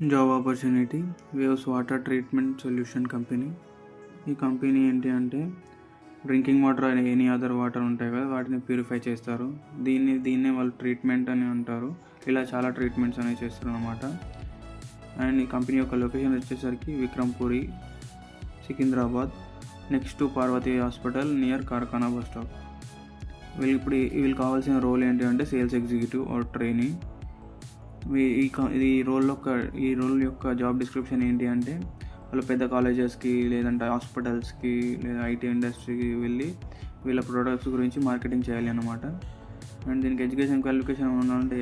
Job opportunity waves water treatment solution company. ఈ company ఏంటి అంటే డ్రింకింగ్ వాటర్ అని ఎనీ అదర్ వాటర్ ఉంటాయి కదా, వాటిని ప్యూరిఫై చేస్తారు. దీన్నే వాళ్ళు ట్రీట్మెంట్ అని అంటారు. ఇలా చాలా ట్రీట్మెంట్స్ అనేవి చేస్తారు అన్నమాట. అండ్ ఈ కంపెనీ యొక్క లొకేషన్ వచ్చేసరికి Vikrampuri, Secunderabad, next to Parvathi hospital near Karkhana bus stop. వీళ్ళు కావాల్సిన రోల్ ఏంటి అంటే సేల్స్ ఎగ్జిక్యూటివ్ ఆర్ ట్రైనీ. ఈ రోల్ యొక్క జాబ్ డిస్క్రిప్షన్ ఏంటి అంటే వాళ్ళు పెద్ద కాలేజెస్కి లేదంటే హాస్పిటల్స్కి లేదా ఐటీ ఇండస్ట్రీకి వెళ్ళి వీళ్ళ ప్రొడక్ట్స్ గురించి మార్కెటింగ్ చేయాలి అన్నమాట. అండ్ దీనికి ఎడ్యుకేషన్ క్వాలిఫికేషన్ ఉండాలంటే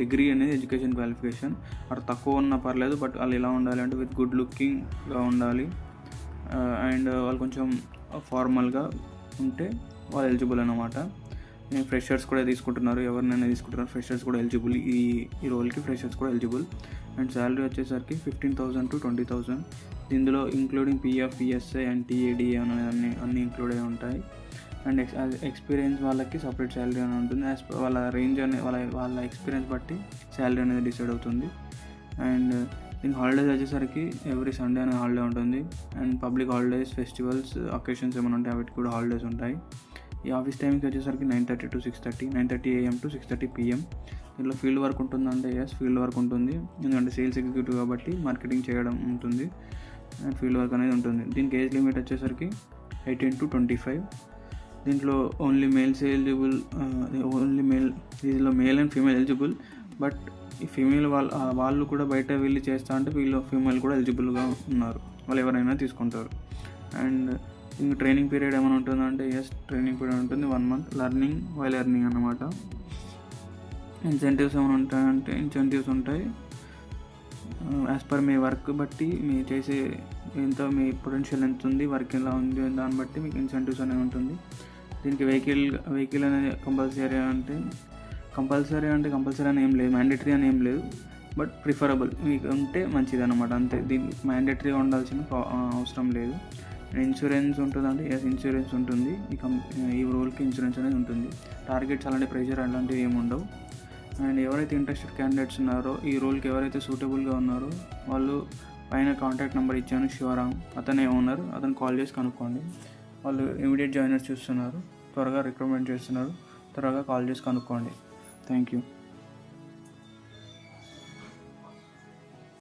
డిగ్రీ అనేది ఎడ్యుకేషన్ క్వాలిఫికేషన్. అక్కడ తక్కువ ఉన్నా పర్లేదు, బట్ వాళ్ళు ఎలా ఉండాలి అంటే విత్ గుడ్ లుకింగ్గా ఉండాలి. అండ్ వాళ్ళు కొంచెం ఫార్మల్గా ఉంటే వాళ్ళు ఎలిజిబుల్ అన్నమాట. ఫ్రెషర్స్ కూడా తీసుకుంటున్నారు, ఎవరినైనా తీసుకుంటున్నారు. ఫ్రెషర్స్ కూడా ఎలిజిబుల్, ఈ రోల్కి ఫ్రెషర్స్ కూడా ఎలిజిబుల్. అండ్ శాలరీ వచ్చేసరికి 15,000 to 20,000. ఇందులో including PF, PSI and TAD అన్నీ ఇంక్లూడ్ అయి ఉంటాయి. అండ్ ఎక్స్పీరియన్స్ వాళ్ళకి సపరేట్ శాలరీ అని ఉంటుంది. వాళ్ళ రేంజ్ అనే వాళ్ళ ఎక్స్పీరియన్స్ బట్టి శాలరీ అనేది డిసైడ్ అవుతుంది. అండ్ దీనికి హాలిడేస్ వచ్చేసరికి ఎవ్రీ సండే అనే హాలిడే ఉంటుంది. And public holidays, festivals, occasions ఏమైనా ఉంటాయి, వాటికి కూడా హాలిడేస్ ఉంటాయి. ఈ ఆఫీస్ టైమింగ్స్ వచ్చేసరికి 9:30 to 6:30, 9:30 AM to 6:30 PM. దీంట్లో ఫీల్డ్ వర్క్ ఉంటుందంటే ఫీల్డ్ వర్క్ ఉంటుంది, ఎందుకంటే సేల్స్ ఎగ్జిక్యూటివ్ కాబట్టి మార్కెటింగ్ చేయడం ఉంటుంది అండ్ ఫీల్డ్ వర్క్ అనేది ఉంటుంది. దీనికి ఏజ్ లిమిట్ వచ్చేసరికి 18 to 25. దీంట్లో ఓన్లీ మేల్స్ ఎలిజిబుల్, దీనిలో male and female eligible. But ఈ ఫీమేల్ వాళ్ళు కూడా బయట వెళ్ళి చేస్తా అంటే వీళ్ళు ఫీమేల్ కూడా ఎలిజిబుల్గా ఉన్నారు, వాళ్ళు ఎవరైనా తీసుకుంటారు. అండ్ ఇంక ట్రైనింగ్ పీరియడ్ ఏమైనా ఉంటుందంటే ట్రైనింగ్ పీరియడ్ ఉంటుంది 1 month, లర్నింగ్ వైల్ ఎర్నింగ్ అన్నమాట. ఇన్సెంటివ్స్ ఏమైనా ఉంటాయంటే ఇన్సెంటివ్స్ ఉంటాయి యాజ్ పర్ మీ వర్క్ బట్టి, మీ చేసే మీ పొటెన్షియల్ ఎంత ఉంది, వర్క్ ఎలా ఉంది దాన్ని బట్టి మీకు ఇన్సెంటివ్స్ అనేవి ఉంటుంది. దీనికి వెహికల్ అనేది కంపల్సరీ అని ఏం లేదు, మ్యాండేటరీ అని ఏం లేదు, బట్ ప్రిఫరబుల్ మీకు ఉంటే మంచిది అన్నమాట, అంతే. దీనికి మ్యాండేటరీగా ఉండాల్సిన అవసరం లేదు. ఇన్సూరెన్స్ ఉంటుందంటే ఇన్సూరెన్స్ ఉంటుంది. ఈ రోల్కి ఇన్సూరెన్స్ అనేది ఉంటుంది. టార్గెట్స్ అలాంటి ప్రెషర్ అలాంటివి ఏమి ఉండవు. అండ్ ఎవరైతే ఇంట్రెస్టెడ్ క్యాండిడేట్స్ ఉన్నారో, ఈ రోల్కి ఎవరైతే సూటబుల్గా ఉన్నారో వాళ్ళు పైన కాంటాక్ట్ నెంబర్ ఇచ్చాను, శివరామ్, అతనే ఓనర్, అతను కాల్ చేసి కనుక్కోండి. వాళ్ళు ఇమీడియట్ జాయినర్స్ చూస్తున్నారు, త్వరగా రిక్రూట్మెంట్ చేస్తున్నారు, త్వరగా కాల్ చేసి కనుక్కోండి. Thank you.